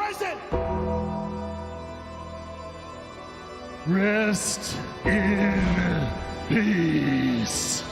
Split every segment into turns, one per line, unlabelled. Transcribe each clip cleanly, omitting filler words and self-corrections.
present.
Rest in peace.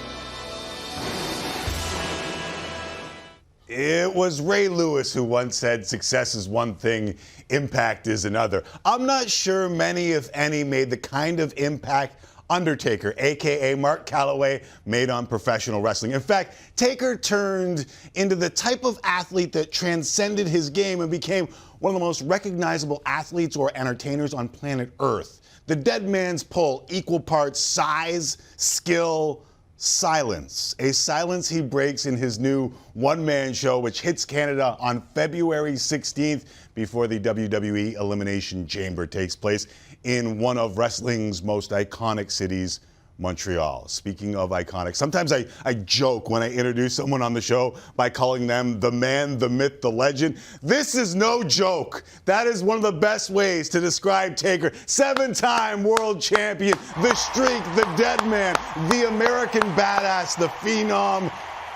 It was Ray Lewis who once said success is one thing, impact is another. I'm not sure many, if any, made the kind of impact Undertaker, a.k.a. Mark Calaway, made on professional wrestling. In fact, Taker turned into the type of athlete that transcended his game and became one of the most recognizable athletes or entertainers on planet Earth. The dead man's pull, equal parts size, skill, silence. A silence he breaks in his new one-man show, which hits Canada on February 16th before the WWE Elimination Chamber takes place in one of wrestling's most iconic cities, Montreal. Speaking of iconic, sometimes I joke when I introduce someone on the show by calling them the man, the myth, the legend. This is no joke. That is one of the best ways to describe Taker. 7-time world champion, the streak, the dead man, the American badass, the phenom,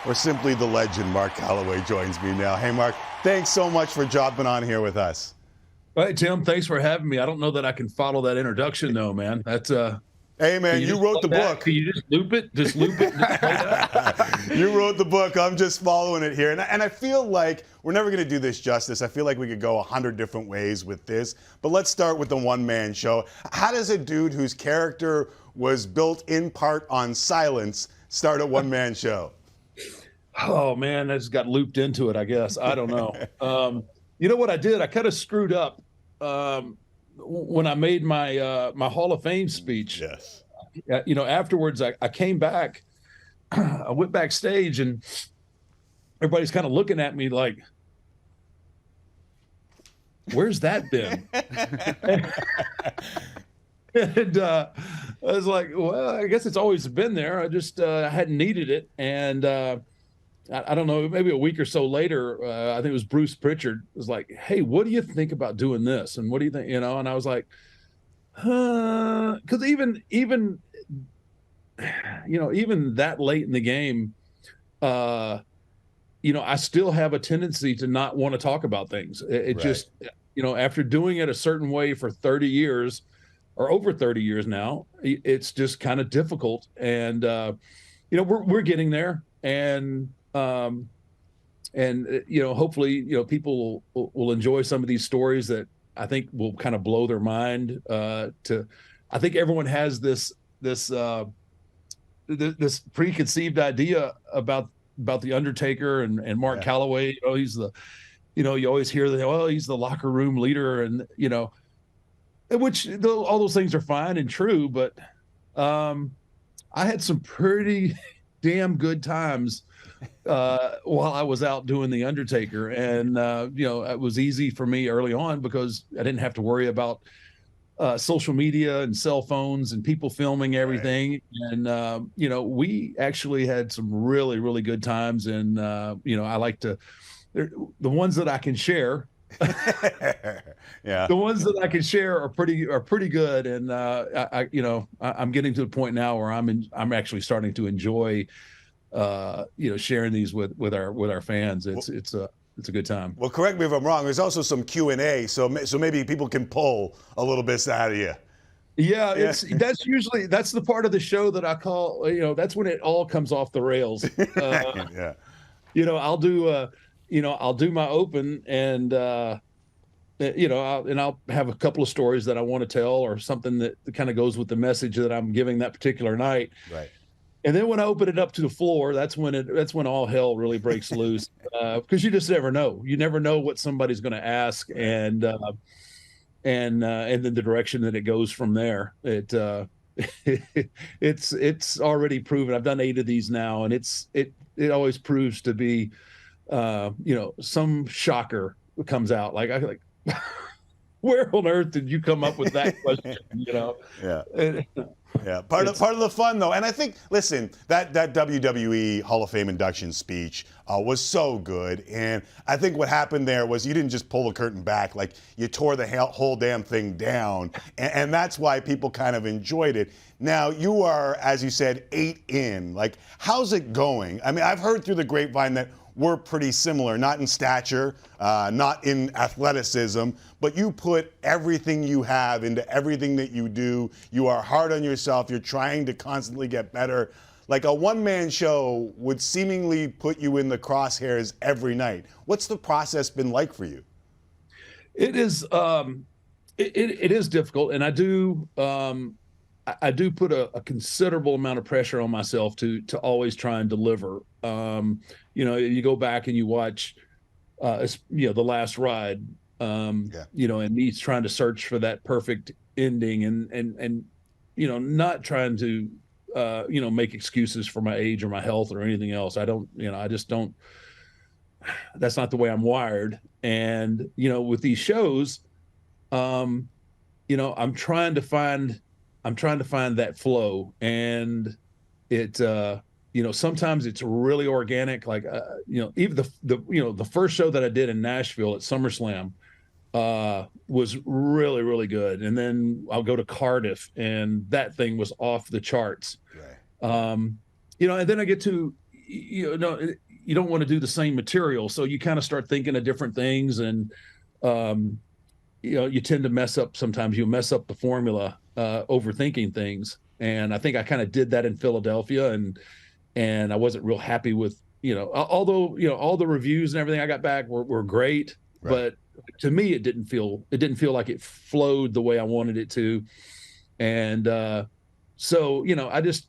or simply the legend. Mark Calaway joins me now. Hey, Mark, thanks so much for dropping on here with us.
Hey, Tim, thanks for having me. I don't know that I can follow that introduction, though, man. That's
Hey, man, you wrote the book.
Can you just loop it? Just loop it?
You wrote the book. I'm just following it here. And I feel like we're never going to do this justice. I feel like we could go 100 different ways with this. But let's start with the one-man show. How does a dude whose character was built in part on silence start a one-man show?
Oh, man, I just got looped into it, I guess. I don't know. You know what I did? I kind of screwed up. When I made my my Hall of Fame speech.
Yes.
You know, afterwards I came back, I went backstage and everybody's kind of looking at me like, where's that been? And I was like, well, I guess it's always been there. I just hadn't needed it. And I don't know, maybe a week or so later, I think it was Bruce Pritchard was like, hey, what do you think about doing this? And what do you think, you know? And I was like, because even, you know, even that late in the game, you know, I still have a tendency to not want to talk about things. It right. Just, you know, after doing it a certain way for 30 years or over 30 years now, it's just kind of difficult. And, you know, we're getting there. And you know, hopefully, you know, people will enjoy some of these stories that I think will kind of blow their mind. I think everyone has this preconceived idea about the Undertaker and Mark Calaway. You know, he's the, you know, you always hear that, well, he's the locker room leader, and you know, which all those things are fine and true, but I had some pretty damn good times while I was out doing the Undertaker, and you know, it was easy for me early on because I didn't have to worry about social media and cell phones and people filming everything. Right. And you know, we actually had some really, really good times, and you know, I like to, the ones that I can share.
Yeah,
the ones that I can share are pretty good, and I you know, I'm getting to the point now where I'm actually starting to enjoy you know, sharing these with our fans. It's a good time.
Well, correct me if I'm wrong. There's also some Q&A, so maybe people can pull a little bit out of you.
Yeah, that's the part of the show that I call, you know, that's when it all comes off the rails.
Yeah.
You know, I'll do my open, and you know, I'll have a couple of stories that I want to tell, or something that kind of goes with the message that I'm giving that particular night.
Right.
And then when I open it up to the floor, that's when all hell really breaks loose, because you just never know. You never know what somebody's going to ask, and then the direction that it goes from there. It's already proven. I've done 8 of these now, and it always proves to be, you know, some shocker comes out. Like where on earth did you come up with that question? You know.
Yeah. Yeah, part of the fun, though. And I think, listen, that WWE Hall of Fame induction speech was so good. And I think what happened there was you didn't just pull the curtain back, like you tore the whole damn thing down. And that's why people kind of enjoyed it. Now, you are, as you said, 8 in. Like, how's it going? I mean, I've heard through the grapevine that we're pretty similar, not in stature, not in athleticism, but you put everything you have into everything that you do. You are hard on yourself. You're trying to constantly get better. Like a one-man show would seemingly put you in the crosshairs every night. What's the process been like for you?
It is it is difficult, and I do put a considerable amount of pressure on myself to always try and deliver. You know, you go back and you watch, you know, The Last Ride, you know, and he's trying to search for that perfect ending, and you know, not trying to you know, make excuses for my age or my health or anything else. I don't, you know, I just don't. That's not the way I'm wired. And you know, with these shows, you know, I'm trying to find that flow, and it you know, sometimes it's really organic, like you know, even the you know, the first show that I did in Nashville at SummerSlam was really good, and then I'll go to Cardiff and that thing was off the charts. Right. You know, and then I get to, you know, you don't want to do the same material, so you kind of start thinking of different things, and you know, you tend to mess up. Sometimes you mess up the formula, overthinking things. And I think I kind of did that in Philadelphia, and I wasn't real happy with, you know, although, you know, all the reviews and everything I got back were great, right. But to me, it didn't feel like it flowed the way I wanted it to. And so, you know, I just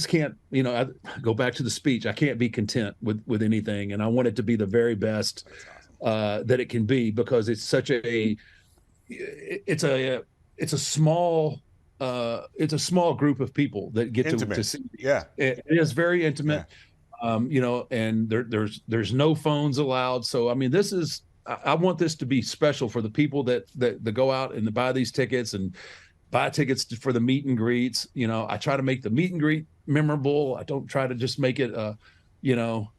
can't, you know, I go back to the speech. I can't be content with anything. And I want it to be the very best that it can be, because it's such it's a small group of people that get to see.
Yeah,
it is very intimate. Yeah. You know, and there's no phones allowed. So I mean, I want this to be special for the people that go out and buy these tickets and buy tickets for the meet and greets. You know, I try to make the meet and greet memorable. I don't try to just make it you know,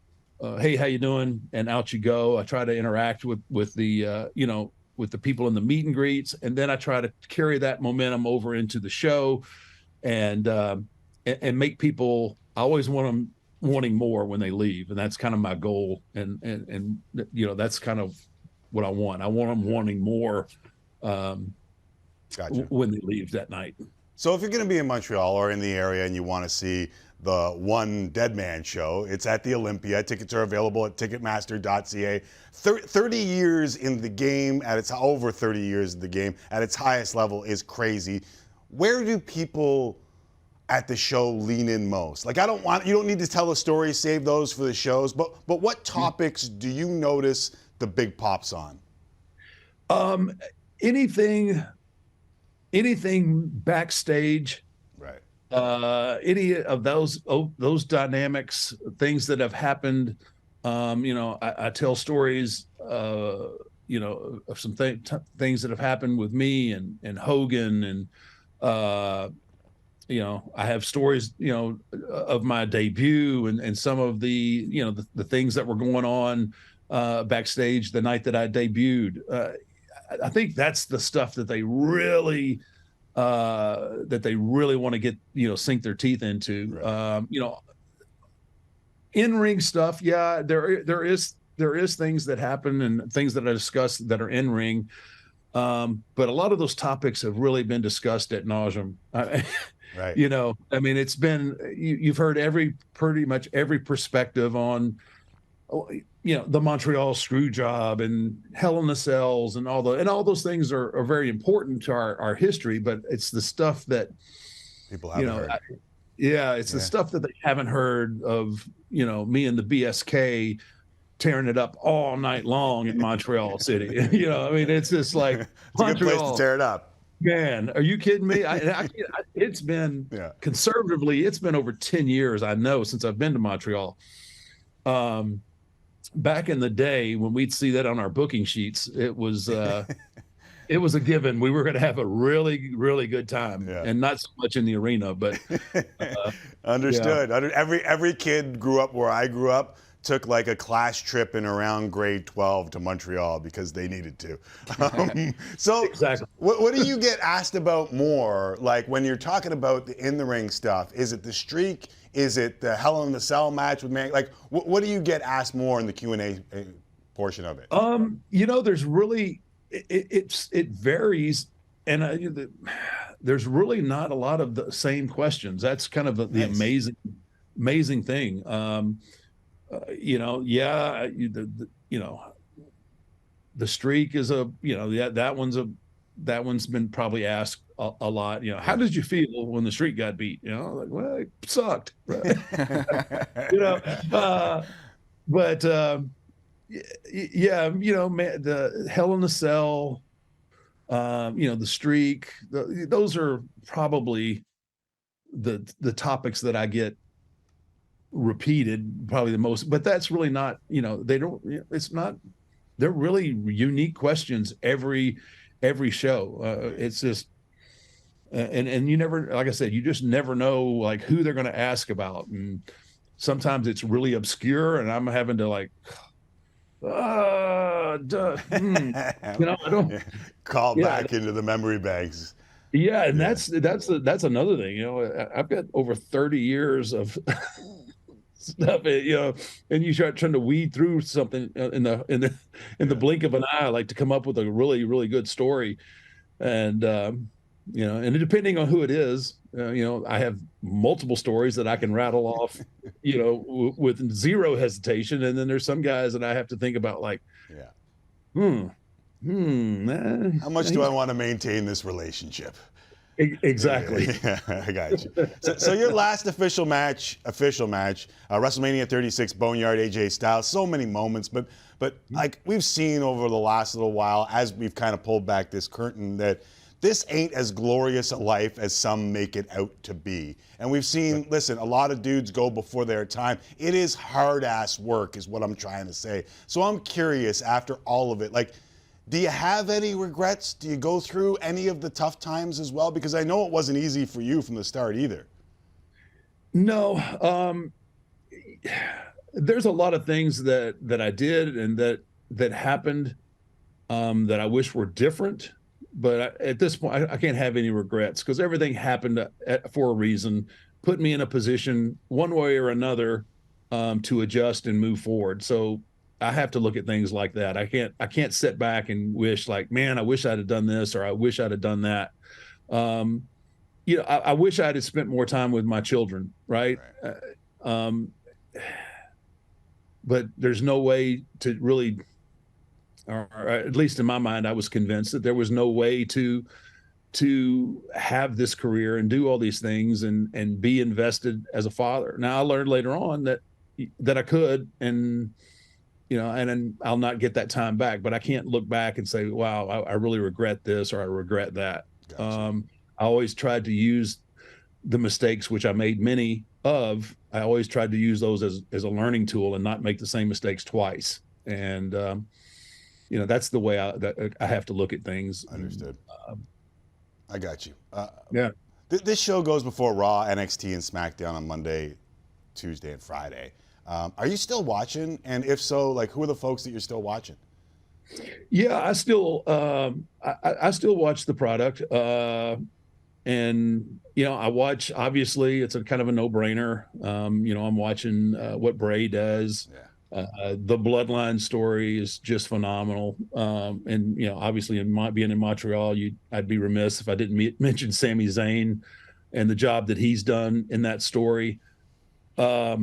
hey, how you doing? And out you go. I try to interact with the you know, with the people in the meet and greets, and then I try to carry that momentum over into the show, and make people. I always want them wanting more when they leave, and that's kind of my goal. And you know, that's kind of what I want. I want them wanting more
Gotcha.
When they leave that night.
So if you're going to be in Montreal or in the area and you want to see the one deadMAN show, it's at the Olympia. Tickets are available at Ticketmaster.ca. 30 years in the game, over 30 years in the game, at its highest level is crazy. Where do people at the show lean in most? Like, you don't need to tell a story, save those for the shows, but what topics do you notice the big pops on?
Anything backstage, right? Any of those dynamics, things that have happened. You know, I tell stories, you know, of some things that have happened with me and Hogan, and you know, I have stories, you know, of my debut and some of the, you know, the things that were going on backstage the night that I debuted. I think that's the stuff that they really want to get, you know, sink their teeth into. Right. You know, in-ring stuff, yeah, there is things that happen and things that I discuss that are in-ring, but a lot of those topics have really been discussed ad nauseum. Right. You know, I mean, it's been, you've heard pretty much every perspective on, you know, the Montreal screw job and Hell in the Cells and all those things are very important to our history, but it's the stuff that
people haven't heard.
It's the stuff that they haven't heard of, you know, me and the BSK tearing it up all night long in Montreal City. You know, I mean, it's just like,
it's a good place to tear it up.
Man, are you kidding me? It's been conservatively, it's been over 10 years, I know, since I've been to Montreal. Back in the day when we'd see that on our booking sheets, it was a given. We were going to have a really, really good time, and not so much in the arena, but
understood. Yeah. Every kid grew up where I grew up took like a class trip in around grade 12 to Montreal because they needed to. So
Exactly.
what do you get asked about more? Like when you're talking about the in-the-ring stuff, is it the streak? Is it the Hell in the Cell match with Man? Like what do you get asked more in the Q&A portion of it?
There's really, it varies. And there's really not a lot of the same questions. That's kind of the amazing thing. The streak is that one's been probably asked a lot. How did you feel when the streak got beat? Like, well, it sucked. Right? But man, the Hell in the Cell, the streak, those are probably the topics that I get repeated probably the most, but that's really not, they're really unique questions every show. It's just, and you never, like I said, you just never know like who they're going to ask about. And sometimes it's really obscure and I'm having to like, I don't
call back into the memory banks.
Yeah. And that's another thing, I've got over 30 years of stuff, and you start trying to weed through something in the blink of an eye, like to come up with a really, really good story. And, and depending on who it is, I have multiple stories that I can rattle off, with zero hesitation. And then there's some guys that I have to think about like, how
much do I want to maintain this relationship?
Exactly.
Yeah, I got you. So your last official match, WrestleMania 36, Boneyard AJ Styles. So many moments, but like we've seen over the last little while, as we've kind of pulled back this curtain, that this ain't as glorious a life as some make it out to be. And we've seen, listen, a lot of dudes go before their time. It is hard-ass work, is what I'm trying to say. So I'm curious, after all of it, like, do you have any regrets? Do you go through any of the tough times as well? Because I know it wasn't easy for you from the start either.
No, there's a lot of things that I did and that happened that I wish were different. But at this point, I can't have any regrets because everything happened for a reason, put me in a position one way or another to adjust and move forward. So I have to look at things like that. I can't sit back and wish like, man, I wish I'd have done this or I wish I'd have done that. I wish I'd have spent more time with my children, right? But there's no way to really, or at least in my mind, I was convinced that there was no way to have this career and do all these things and be invested as a father. Now I learned later on that I could, and then I'll not get that time back, but I can't look back and say, wow, I really regret this or I regret that. Gotcha. I always tried to use the mistakes, which I made many of. I always tried to use those as a learning tool and not make the same mistakes twice. And, that's the way I have to look at things.
Understood. I got you.
Yeah.
This show goes before Raw, NXT, and SmackDown on Monday, Tuesday, and Friday. Are you still watching? And if so, like, who are the folks that you're still watching?
Yeah, I still watch the product. And, I watch, obviously it's a kind of a no-brainer. I'm watching what Bray does. Yeah. The Bloodline story is just phenomenal. And, obviously being in Montreal, I'd be remiss if I didn't mention Sami Zayn and the job that he's done in that story. But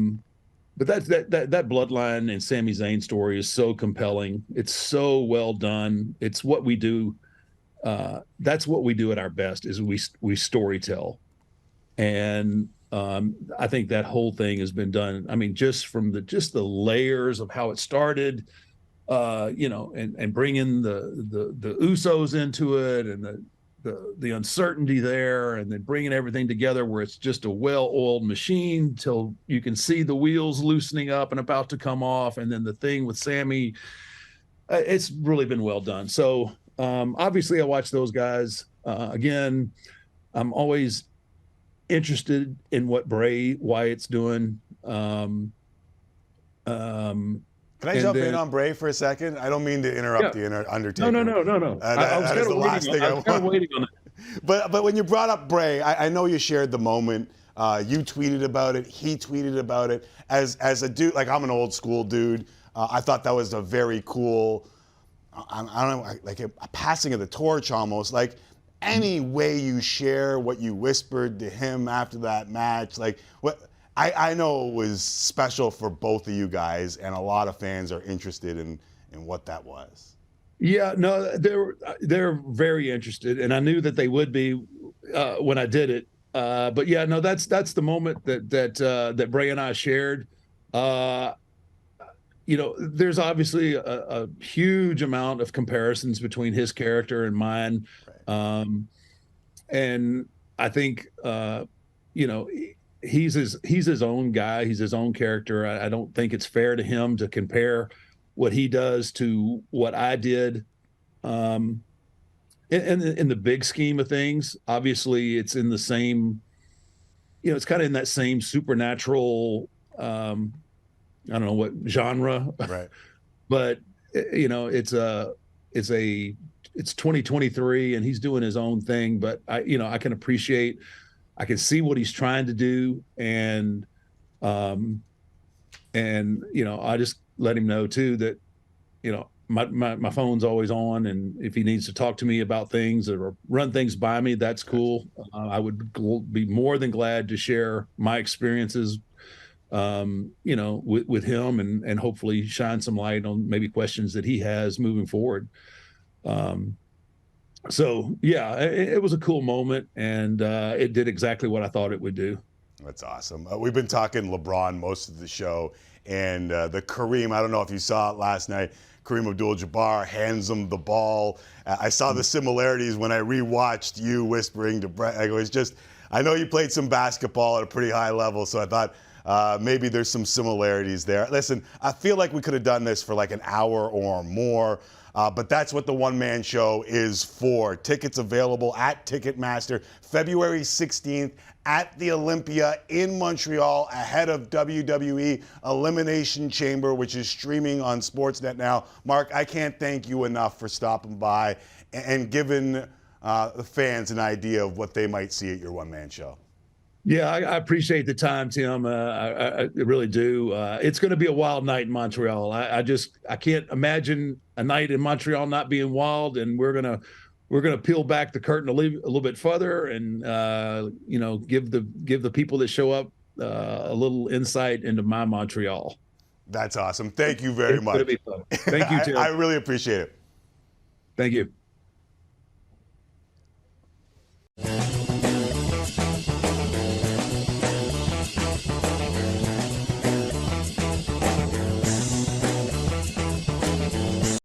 that Bloodline and Sami Zayn story is so compelling. It's so well done. It's what we do. That's what we do at our best is we storytell. And I think that whole thing has been done. I mean, just from the layers of how it started, and bringing the Usos into it and the uncertainty there, and then bringing everything together where it's just a well-oiled machine till you can see the wheels loosening up and about to come off. And then the thing with Sammy, it's really been well done. So obviously I watch those guys. Again, I'm always interested in what Bray Wyatt's doing.
Can I jump in on Bray for a second? I don't mean to interrupt the Undertaker.
No. I was kind of waiting on it.
But when you brought up Bray, I know you shared the moment. You tweeted about it. He tweeted about it. As a dude, like I'm an old school dude. I thought that was a very cool, I don't know, like a passing of the torch almost. Like any way you share what you whispered to him after that match, like what. I know it was special for both of you guys, and a lot of fans are interested in what that was.
Yeah, no, they're very interested, and I knew that they would be when I did it. But yeah, no, that's the moment that Bray and I shared. There's obviously a huge amount of comparisons between his character and mine, right. And I think he's his own guy. He's his own character. I don't think it's fair to him to compare what he does to what I did. In the big scheme of things, obviously it's in the same, it's kind of in that same supernatural, I don't know what genre,
right.
But it's 2023 and he's doing his own thing, but I can see what he's trying to do, and I just let him know too that my phone's always on, and if he needs to talk to me about things or run things by me, that's cool. I would be more than glad to share my experiences with him, and hopefully shine some light on maybe questions that he has moving forward. So yeah, it was a cool moment, and it did exactly what I thought it would do.
That's awesome. We've been talking LeBron most of the show, and the Kareem, I don't know if you saw it last night, Kareem Abdul-Jabbar hands him the ball. I saw the similarities when I rewatched you whispering to Brett. It was just, I know you played some basketball at a pretty high level, so I thought maybe there's some similarities there. Listen, I feel like we could have done this for like an hour or more. But that's what the one-man show is for. Tickets available at Ticketmaster, February 16th at the Olympia in Montreal, ahead of WWE Elimination Chamber, which is streaming on Sportsnet now. Mark, I can't thank you enough for stopping by and giving the fans an idea of what they might see at your one-man show.
Yeah, I appreciate the time, Tim. I really do. It's going to be a wild night in Montreal. I can't imagine a night in Montreal not being wild, and we're gonna peel back the curtain a little bit further, and give the people that show up a little insight into my Montreal.
That's awesome. Thank you very much.
It's going to be fun. Thank you, Tim.
I really appreciate it.
Thank you.